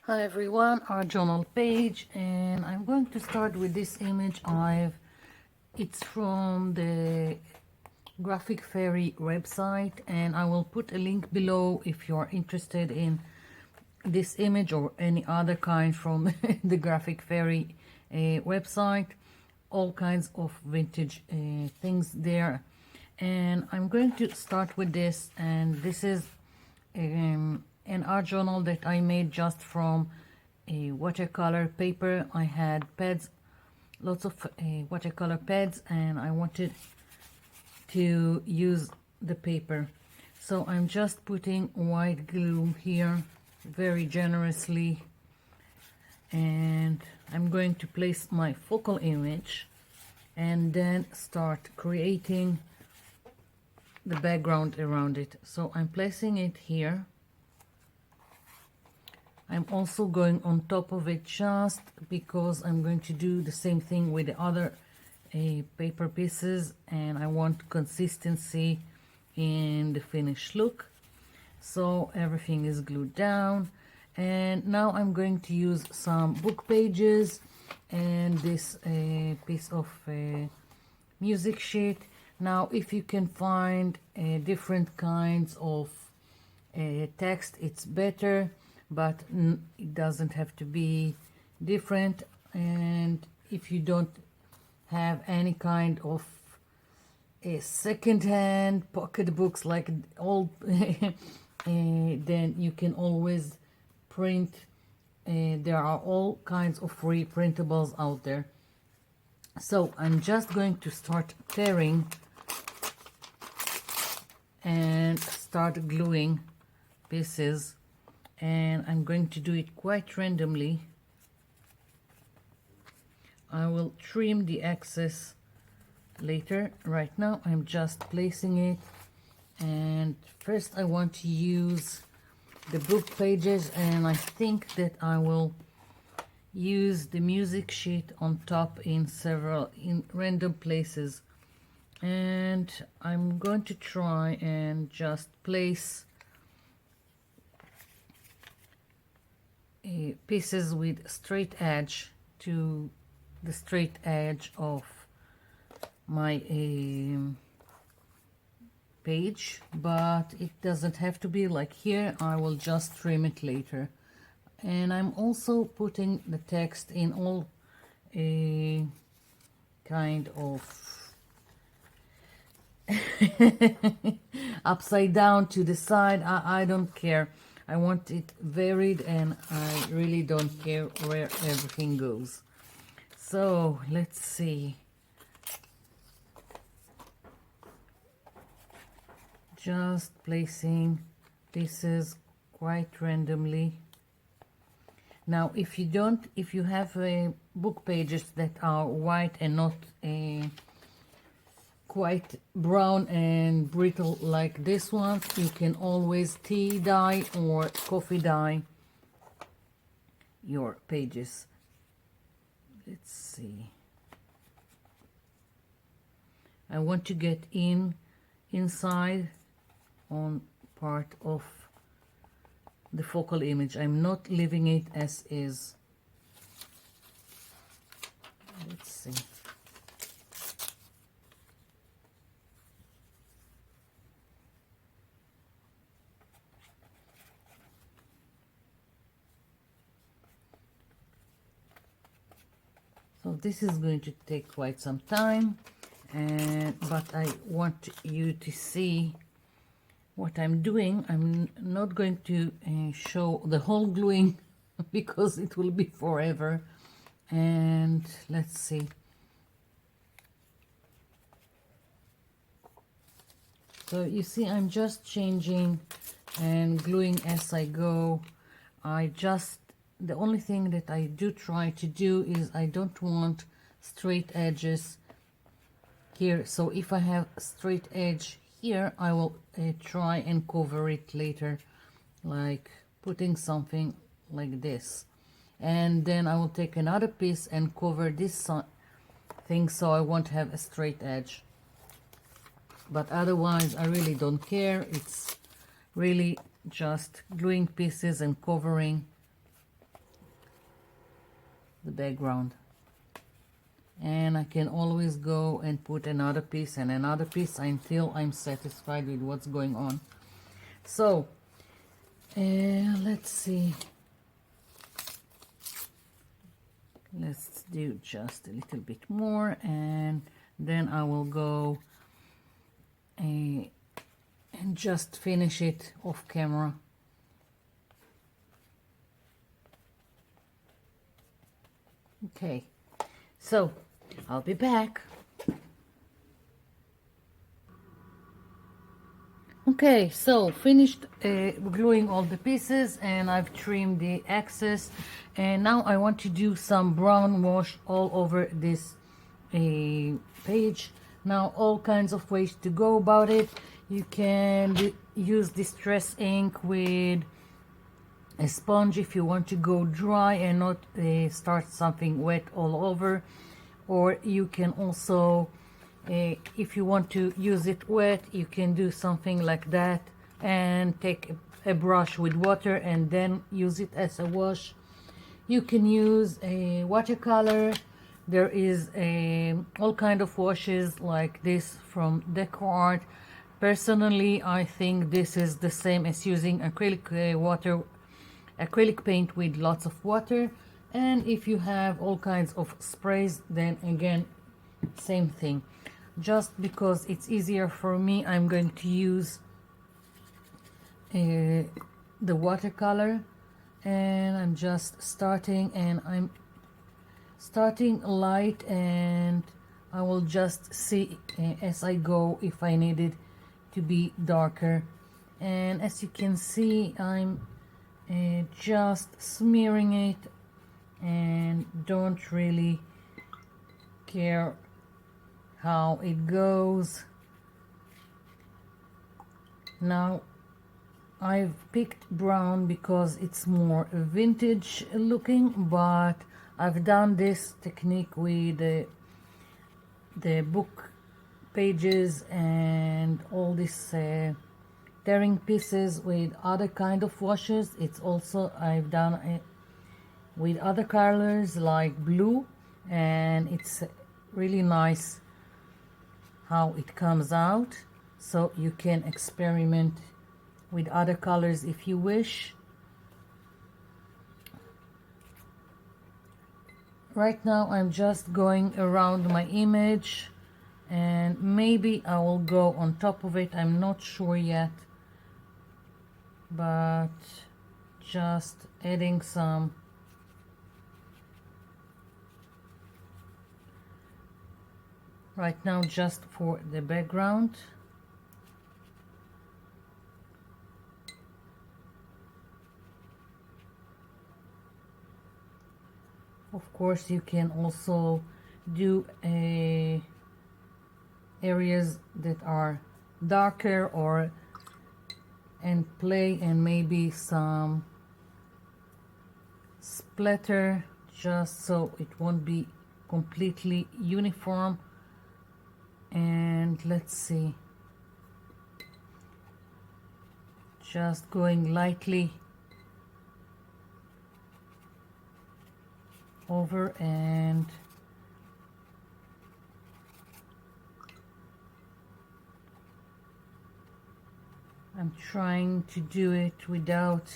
Hi everyone, our journal page, and I'm going to start with this image. It's from the Graphic Fairy website, and I will put a link below if you're interested in this image or any other kind from the Graphic Fairy website. All kinds of vintage things there, and I'm going to start with this. And this is an art journal that I made just from a watercolor paper. I had pads, lots of watercolor pads, and I wanted to use the paper. So I'm just putting white glue here very generously, and I'm going to place my focal image and then start creating the background around it. So I'm placing it here. I'm also going on top of it just because I'm going to do the same thing with the other paper pieces, and I want consistency in the finished look. So everything is glued down, and now I'm going to use some book pages and this piece of music sheet. Now if you can find different kinds of text, it's better, but it doesn't have to be different. And if you don't have any kind of a second-hand pocket books like old then you can always print. There are all kinds of free printables out there. So I'm just going to start tearing and start gluing pieces, and I'm going to do it quite randomly. I will trim the excess later. Right now I'm just placing it, and first I want to use the book pages, and I think that I will use the music sheet on top in random places. And I'm going to try and just place pieces with straight edge to the straight edge of my page, but it doesn't have to be like here. I will just trim it later. And I'm also putting the text in all kind of upside down to the side. I don't care. I want it varied, and I really don't care where everything goes. So let's see. Just placing pieces quite randomly. Now if you have book pages that are white and not quite brown and brittle like this one, you can always tea dye or coffee dye your pages. Let's see. I want to get inside on part of the focal image. I'm not leaving it as is. Let's see. So this is going to take quite some time, but I want you to see what I'm doing. I'm not going to show the whole gluing because it will be forever. And let's see. So you see, I'm just changing and gluing as I go. The only thing that I do try to do is I don't want straight edges here. So if I have a straight edge here, I will try and cover it later, like putting something like this. And then I will take another piece and cover this thing, so I won't have a straight edge. But otherwise, I really don't care. It's really just gluing pieces and covering the background. And I can always go and put another piece and another piece until I'm satisfied with what's going on. So let's see, let's do just a little bit more, and then I will go and just finish it off camera. Okay, so I'll be back. Okay, so finished gluing all the pieces, and I've trimmed the excess, and now I want to do some brown wash all over this page. Now, all kinds of ways to go about it. You can use distress ink with a sponge if you want to go dry and not start something wet all over, or you can also if you want to use it wet, you can do something like that and take a brush with water and then use it as a wash. You can use a watercolor. There is all kind of washes like this from Deco Art. Personally, I think this is the same as using acrylic paint with lots of water. And if you have all kinds of sprays, then again, same thing. Just because it's easier for me, I'm going to use the watercolor, and I'm just starting, and I'm starting light, and I will just see as I go if I need it to be darker. And as you can see, I'm just smearing it and don't really care how it goes. Now I've picked brown because it's more vintage looking, but I've done this technique with the book pages and all these tearing pieces with other kind of washes. It's also, I've done it with other colors like blue, and it's really nice how it comes out. So you can experiment with other colors if you wish. Right now I'm just going around my image, and maybe I will go on top of it. I'm not sure yet, but just adding some right now just for the background. Of course, you can also do areas that are darker, or and play and maybe some splatter, just so it won't be completely uniform. And let's see, just going lightly over, and I'm trying to do it without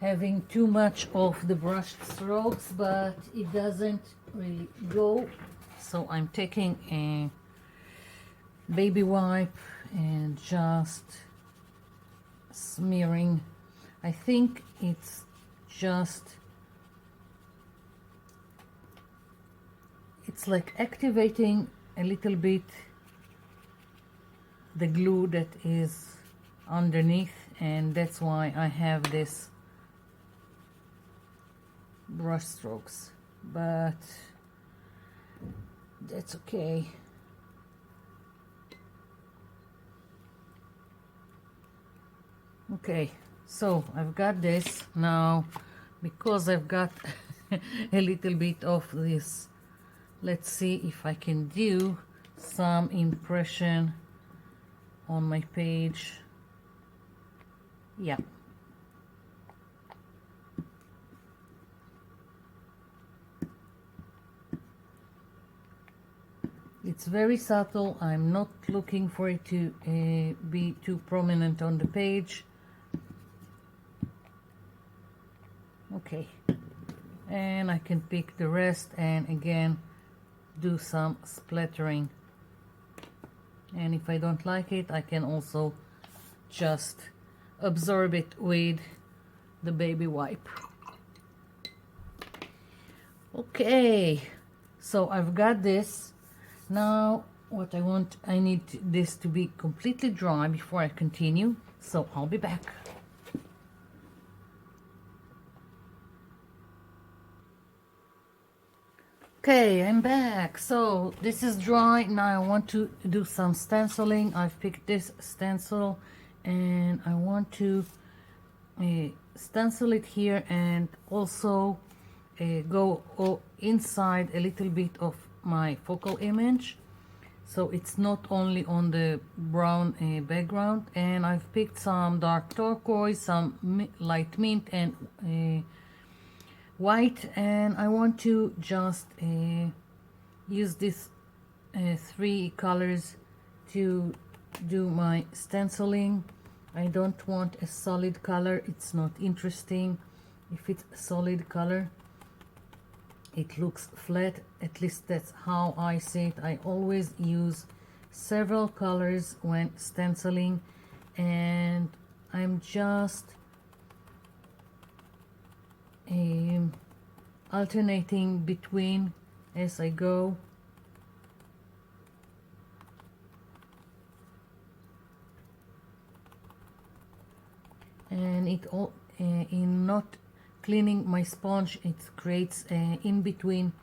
having too much of the brush strokes, but it doesn't really go. So I'm taking a baby wipe and just smearing. I think it's just, it's like activating a little bit the glue that is underneath, and that's why I have this brush strokes, but that's okay. Okay, so I've got this now. Because I've got a little bit of this, let's see if I can do some impression on my page. Yeah. It's very subtle. I'm not looking for it to be too prominent on the page. Okay, and I can pick the rest and again do some splattering. And if I don't like it, I can also just absorb it with the baby wipe. Okay, so I've got this. Now what I need this to be completely dry before I continue, so I'll be back. Okay, I'm back. So this is dry. Now I want to do some stenciling. I've picked this stencil and I want to stencil it here and also go inside a little bit of my focal image, so it's not only on the brown background. And I've picked some dark turquoise, some light mint and white, and I want to just use these three colors to do my stenciling. I don't want a solid color, it's not interesting. If it's a solid color, it looks flat. At least that's how I see it. I always use several colors when stenciling, and I'm just alternating between as I go. And it all in not cleaning my sponge, it creates in between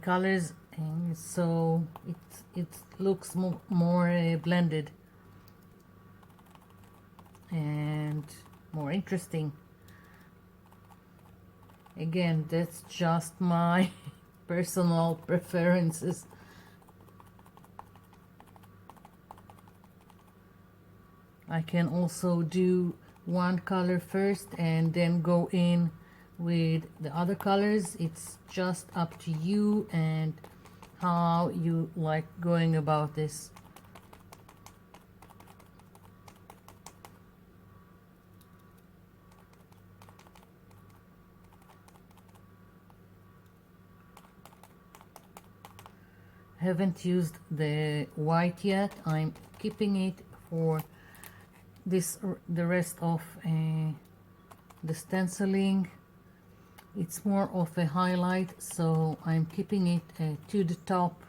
colors, and so it looks more blended and more interesting. Again, that's just my personal preferences. I can also do one color first and then go in with the other colors. It's just up to you and how you like going about this. Haven't used the white yet. I'm keeping it for the rest of the stenciling. It's more of a highlight, so I'm keeping it to the top.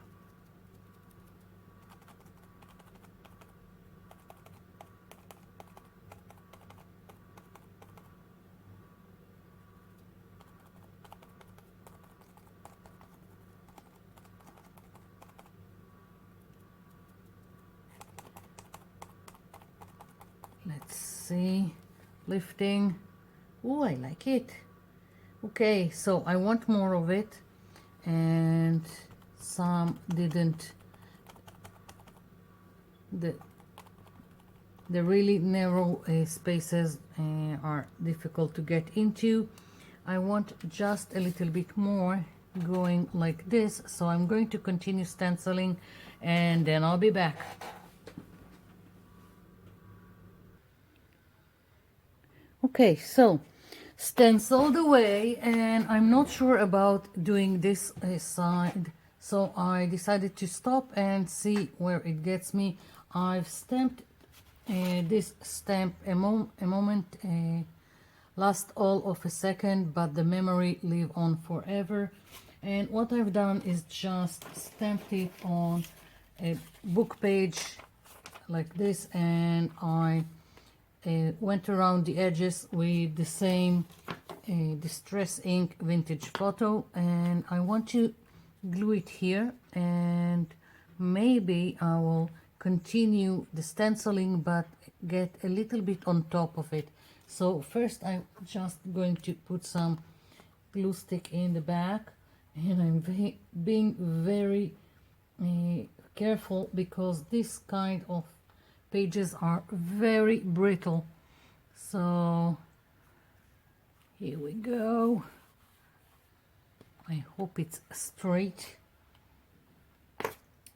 Let's see, lifting. Oh, I like it. Okay, so I want more of it, and some didn't. The really narrow spaces are difficult to get into. I want just a little bit more going like this, so I'm going to continue stenciling and then I'll be back. Okay, so stenciled away, and I'm not sure about doing this side, so I decided to stop and see where it gets me. I've stamped this stamp a moment, last all of a second, but the memory live on forever. And what I've done is just stamped it on a book page like this, and I went around the edges with the same Distress Ink vintage photo, and I want to glue it here, and maybe I will continue the stenciling but get a little bit on top of it. So first I'm just going to put some glue stick in the back, and I'm being very careful because this kind of pages are very brittle. So here we go. I hope it's straight.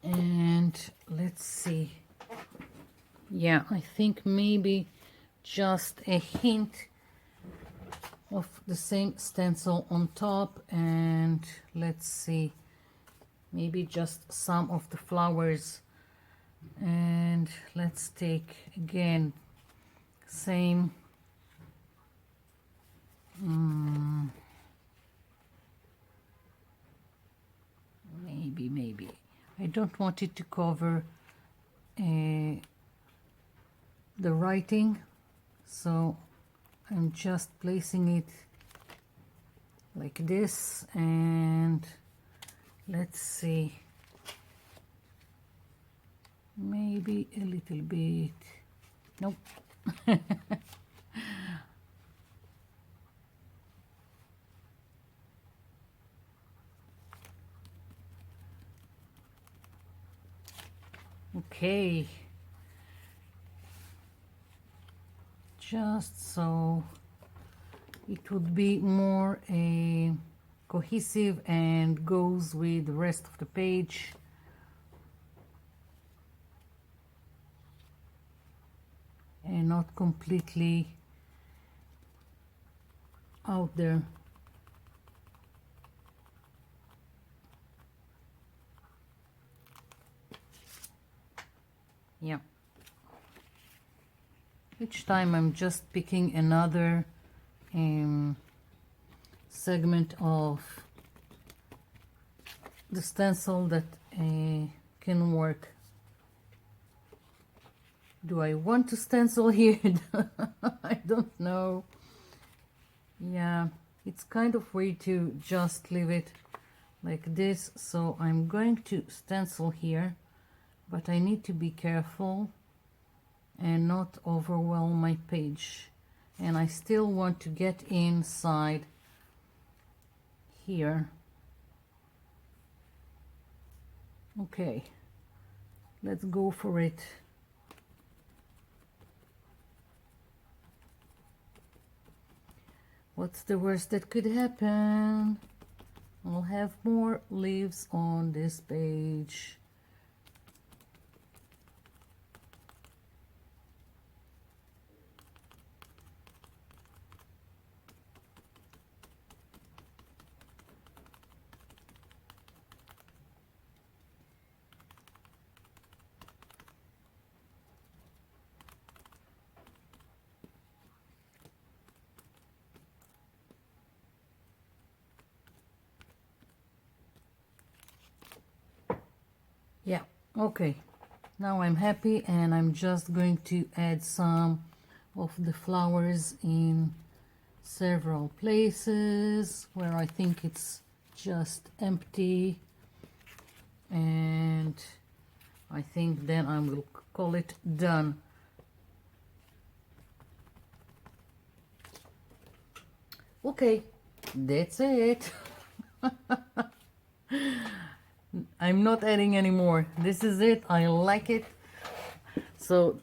And let's see. Yeah, I think maybe just a hint of the same stencil on top, and let's see, maybe just some of the flowers. And let's take again same maybe I don't want it to cover the writing, so I'm just placing it like this. And let's see, maybe a little bit, nope. Okay, just so it would be more a cohesive and goes with the rest of the page. And not completely out there. Yeah. Each time I'm just picking another segment of the stencil that can work. Do I want to stencil here? I don't know. Yeah, it's kind of way to just leave it like this. So I'm going to stencil here, but I need to be careful and not overwhelm my page. And I still want to get inside here. Okay, let's go for it. What's the worst that could happen? I'll have more leaves on this page. Yeah, okay, now I'm happy, and I'm just going to add some of the flowers in several places where I think it's just empty, and I think then I will call it done. Okay, that's it. I'm not adding anymore. This is it. I like it. So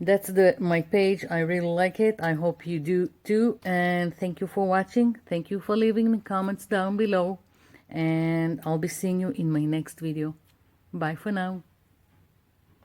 that's my page. I really like it. I hope you do too. And thank you for watching. Thank you for leaving the comments down below. And I'll be seeing you in my next video. Bye for now.